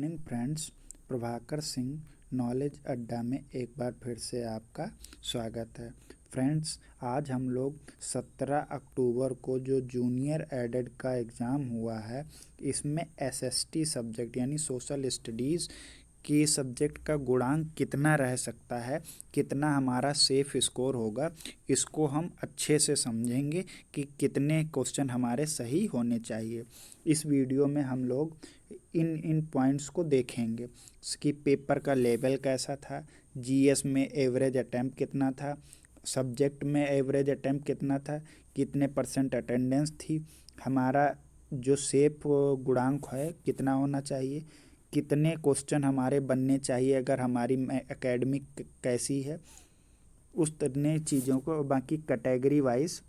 Morning friends, Prabhakar Singh knowledge अड्डा में एक बार फिर से आपका स्वागत है। फ्रेंड्स, आज हम लोग 17 अक्टूबर को जो जूनियर एडेड का एग्ज़ाम हुआ है, इसमें एसएसटी सब्जेक्ट यानी सोशल स्टडीज़ कि सब्जेक्ट का गुणांक कितना रह सकता है, कितना हमारा सेफ स्कोर होगा, इसको हम अच्छे से समझेंगे कि कितने क्वेश्चन हमारे सही होने चाहिए। इस वीडियो में हम लोग इन पॉइंट्स को देखेंगे कि पेपर का लेवल कैसा था, जीएस में एवरेज अटैम्प्ट कितना था, सब्जेक्ट में एवरेज अटैम्प्ट कितना था, कितने परसेंट अटेंडेंस थी, हमारा जो सेफ गुणांक है कितना होना चाहिए, कितने क्वेश्चन हमारे बनने चाहिए अगर हमारी एकेडमिक कैसी है, उस तरह चीज़ों को। बाकी category wise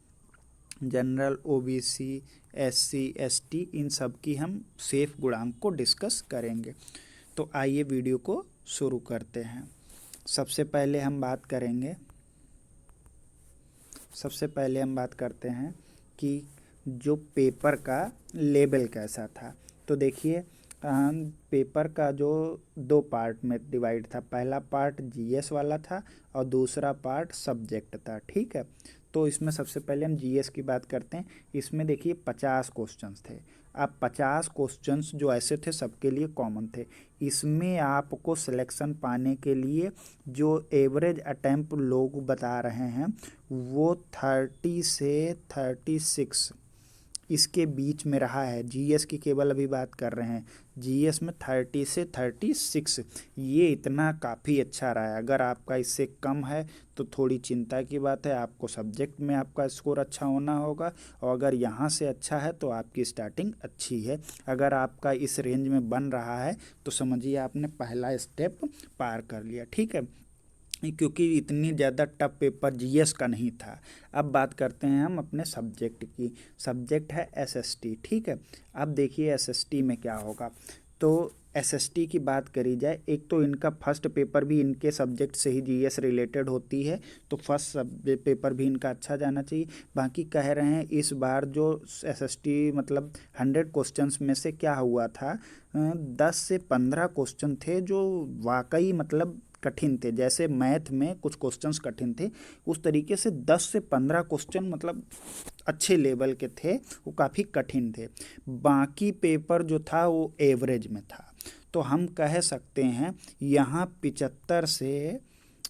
general, OBC, SC, ST, इन सब की हम सेफ गुणांक को डिस्कस करेंगे। तो आइए वीडियो को शुरू करते हैं। सबसे पहले हम बात करते हैं कि जो पेपर का लेवल कैसा था। तो देखिए, पेपर का जो दो पार्ट में डिवाइड था, पहला पार्ट जीएस वाला था और दूसरा पार्ट सब्जेक्ट था। ठीक है, तो इसमें सबसे पहले हम जीएस की बात करते हैं। इसमें देखिए 50 क्वेश्चंस थे। अब 50 क्वेश्चंस जो ऐसे थे सबके लिए कॉमन थे। इसमें आपको सिलेक्शन पाने के लिए जो एवरेज अटेम्प्ट लोग बता रहे हैं वो 30 से 36 इसके बीच में रहा है। जीएस की केवल अभी बात कर रहे हैं, जीएस में 30 से 36, ये इतना काफ़ी अच्छा रहा है। अगर आपका इससे कम है तो थोड़ी चिंता की बात है, आपको सब्जेक्ट में आपका स्कोर अच्छा होना होगा, और अगर यहाँ से अच्छा है तो आपकी स्टार्टिंग अच्छी है। अगर आपका इस रेंज में बन रहा है तो समझिए आपने पहला स्टेप पार कर लिया। ठीक है, क्योंकि इतनी ज़्यादा टफ पेपर जीएस का नहीं था। अब बात करते हैं हम अपने सब्जेक्ट की। सब्जेक्ट है एसएसटी। ठीक है, अब देखिए एसएसटी में क्या होगा। तो एसएसटी की बात करी जाए, एक तो इनका फर्स्ट पेपर भी इनके सब्जेक्ट से ही जीएस रिलेटेड होती है, तो फर्स्ट पेपर भी इनका अच्छा जाना चाहिए। बाकी कह रहे हैं इस बार जो एसएसटी मतलब 100 क्वेश्चंस में से क्या हुआ था, 10 से 15 क्वेश्चन थे जो वाकई मतलब कठिन थे। जैसे मैथ में कुछ क्वेश्चंस कठिन थे, उस तरीके से 10 से 15 क्वेश्चन मतलब अच्छे लेवल के थे, वो काफ़ी कठिन थे। बाकी पेपर जो था वो एवरेज में था। तो हम कह सकते हैं यहाँ 75 से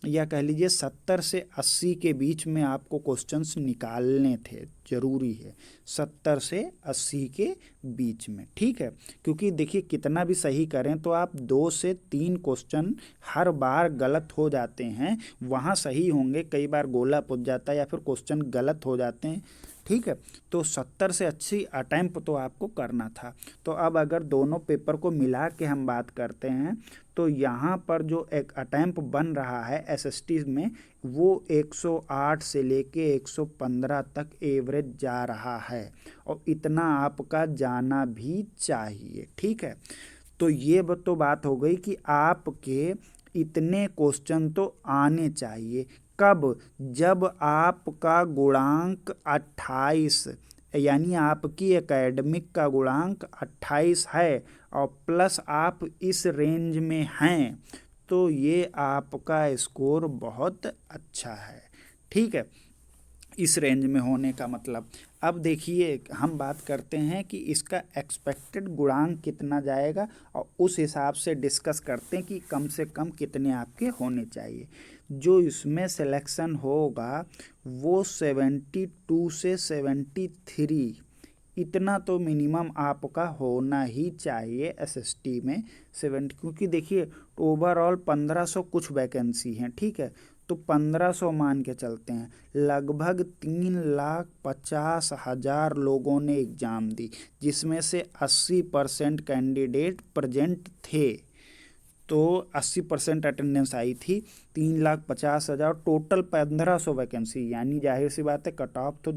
या कह लीजिए 70 से 80 के बीच में आपको क्वेश्चंस निकालने थे, ज़रूरी है 70 से 80 के बीच में। ठीक है, क्योंकि देखिए कितना भी सही करें तो आप 2 से 3 क्वेश्चन हर बार गलत हो जाते हैं, वहाँ सही होंगे, कई बार गोला पुट जाता है या फिर क्वेश्चन गलत हो जाते हैं। ठीक है, तो 70 से 80 अटैम्प्ट तो आपको करना था। तो अब अगर दोनों पेपर को मिला के हम बात करते हैं तो यहाँ पर जो एक अटैम्प्ट बन रहा है एसएसटी में वो 108 से लेके 115 तक एवरेज जा रहा है, और इतना आपका जाना भी चाहिए। ठीक है, तो ये तो बात हो गई कि आपके इतने क्वेश्चन तो आने चाहिए। कब? जब आपका गुणांक 28 यानी आपकी एकेडमिक का गुणांक 28 है और प्लस आप इस रेंज में हैं, तो ये आपका स्कोर बहुत अच्छा है। ठीक है, इस रेंज में होने का मतलब। अब देखिए हम बात करते हैं कि इसका एक्सपेक्टेड गुणांक कितना जाएगा और उस हिसाब से डिस्कस करते हैं कि कम से कम कितने आपके होने चाहिए। जो इसमें सिलेक्शन होगा वो 72 से 73, इतना तो मिनिमम आपका होना ही चाहिए एसएसटी में 70, क्योंकि देखिए ओवरऑल 1500 कुछ वैकेंसी हैं। ठीक है, तो 1500 मान के चलते हैं, लगभग 3,50,000 लोगों ने एग्ज़ाम दी, जिसमें से 80% कैंडिडेट प्रेजेंट थे। तो 80% अटेंडेंस आई थी, 3,50,000 टोटल 1500 वैकेंसी, यानी जाहिर सी बात है कट ऑफ तो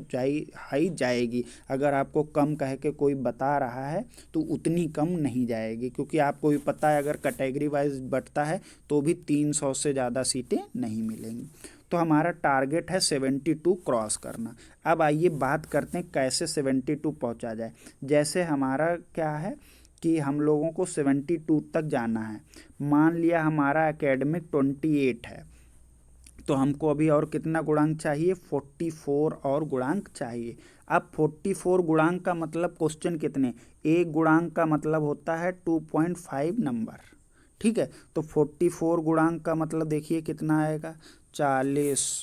हाई जाएगी। अगर आपको कम कह के कोई बता रहा है तो उतनी कम नहीं जाएगी, क्योंकि आपको भी पता है अगर कैटेगरी वाइज बंटता है तो भी 300 से ज़्यादा सीटें नहीं मिलेंगी। तो हमारा टारगेट है 72 क्रॉस करना। अब आइए बात करते हैं कैसे 72 पहुंचा जाए। जैसे हमारा क्या है कि हम लोगों को 72 तक जाना है। मान लिया हमारा एकेडमिक 28 है, तो हमको अभी और कितना गुणांक चाहिए, 44 और गुणांक चाहिए। अब 44 गुणांक का मतलब क्वेश्चन कितने, एक गुणांक का मतलब होता है 2.5 नंबर, ठीक है। तो 44 गुणांक का मतलब देखिए कितना आएगा, 40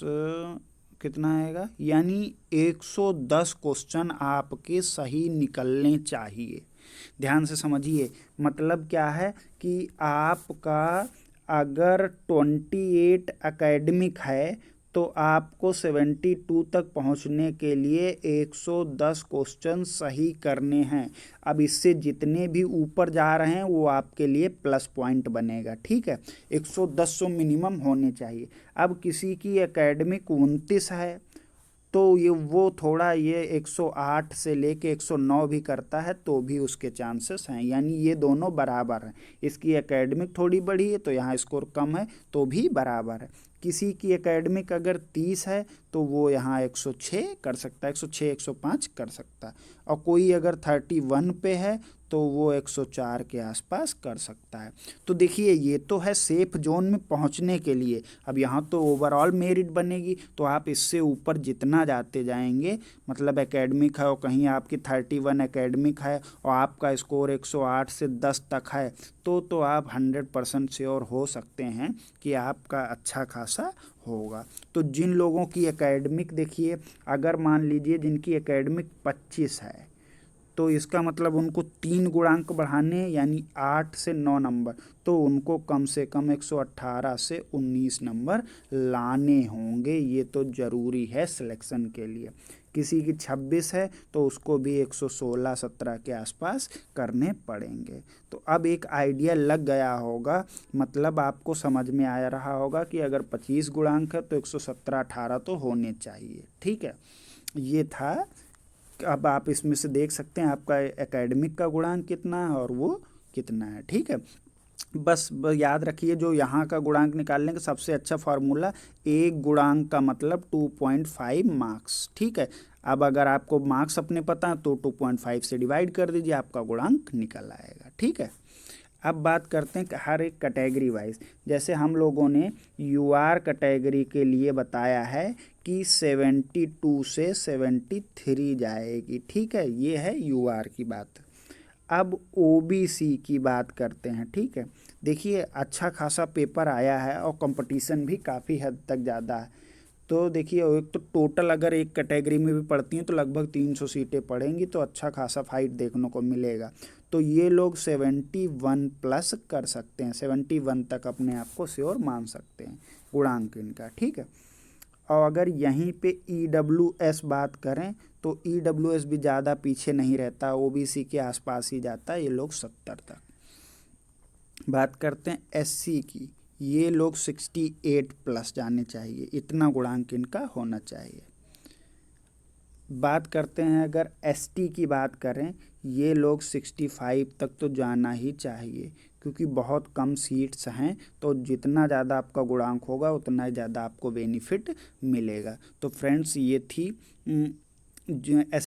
कितना आएगा, यानी 110 क्वेश्चन आपके सही निकलने चाहिए। ध्यान से समझिए, मतलब क्या है कि आपका अगर 28 एकेडमिक है तो आपको 72 तक पहुंचने के लिए 110 क्वेश्चन सही करने हैं। अब इससे जितने भी ऊपर जा रहे हैं वो आपके लिए प्लस पॉइंट बनेगा, ठीक है। 110 तो मिनिमम होने चाहिए। अब किसी की एकेडमिक 29 है तो ये वो थोड़ा ये 108 से लेके 109 भी करता है तो भी उसके चांसेस हैं, यानी ये दोनों बराबर हैं। इसकी एकेडमिक थोड़ी बड़ी है तो यहाँ स्कोर कम है तो भी बराबर है। किसी की एकेडमिक अगर 30 है तो वो यहाँ 106 कर सकता है, 106 105 कर सकता है। और कोई अगर 31 पे है तो वो 104 के आसपास कर सकता है। तो देखिए ये तो है सेफ जोन में पहुंचने के लिए। अब यहाँ तो ओवरऑल मेरिट बनेगी, तो आप इससे ऊपर जितना जाते जाएंगे, मतलब एकेडमिक है और कहीं आपकी 31 एकेडमिक है और आपका स्कोर 108 से 10 तक है, तो आप 100% श्योर हो सकते हैं कि आपका अच्छा खासा होगा। तो जिन लोगों की एकेडमिक देखिए, अगर मान लीजिए जिनकी एकेडमिक 25 है तो इसका मतलब उनको 3 गुणांक बढ़ाने, यानी 8 से 9 नंबर, तो उनको कम से कम 118 से 19 नंबर लाने होंगे। ये तो ज़रूरी है सिलेक्शन के लिए। किसी की 26 है तो उसको भी 116-17 के आसपास करने पड़ेंगे। तो अब एक आइडिया लग गया होगा, मतलब आपको समझ में आ रहा होगा कि अगर 25 गुणांक है तो 117-18 तो होने चाहिए, ठीक है। ये था। अब आप इसमें से देख सकते हैं आपका एकेडमिक का गुणांक कितना है और वो कितना है, ठीक है। बस याद रखिए, जो यहाँ का गुणांक निकालने का सबसे अच्छा फार्मूला, एक गुणांक का मतलब 2.5 मार्क्स, ठीक है। अब अगर आपको मार्क्स अपने पता है तो 2.5 से डिवाइड कर दीजिए, आपका गुणांक निकल आएगा, ठीक है। अब बात करते हैं कि हर एक कैटेगरी वाइज, जैसे हम लोगों ने यूआर कैटेगरी के लिए बताया है कि 72 से 73 जाएगी, ठीक है। ये है यूआर की बात। अब ओबीसी की बात करते हैं, ठीक है। देखिए अच्छा खासा पेपर आया है और कंपटीशन भी काफ़ी हद तक ज़्यादा है। तो देखिए एक तो टोटल अगर एक कैटेगरी में भी पढ़ती हैं तो लगभग 300 सीटें पड़ेंगी, तो अच्छा खासा फाइट देखने को मिलेगा। तो ये लोग 71 प्लस कर सकते हैं, 71 तक अपने आप को श्योर मान सकते हैं गुणांक इनका, ठीक है। और अगर यहीं पे ईडब्ल्यूएस बात करें तो ईडब्ल्यूएस भी ज़्यादा पीछे नहीं रहता, ओबीसी के आसपास ही जाता है, ये लोग 70 तक। बात करते हैं एससी की, ये लोग 68 प्लस जाने चाहिए, इतना गुणांक इनका होना चाहिए। बात करते हैं अगर एसटी की बात करें, ये लोग 65 तक तो जाना ही चाहिए, क्योंकि बहुत कम सीट्स हैं, तो जितना ज़्यादा आपका गुणांक होगा उतना ज़्यादा आपको बेनिफिट मिलेगा। तो फ्रेंड्स ये थी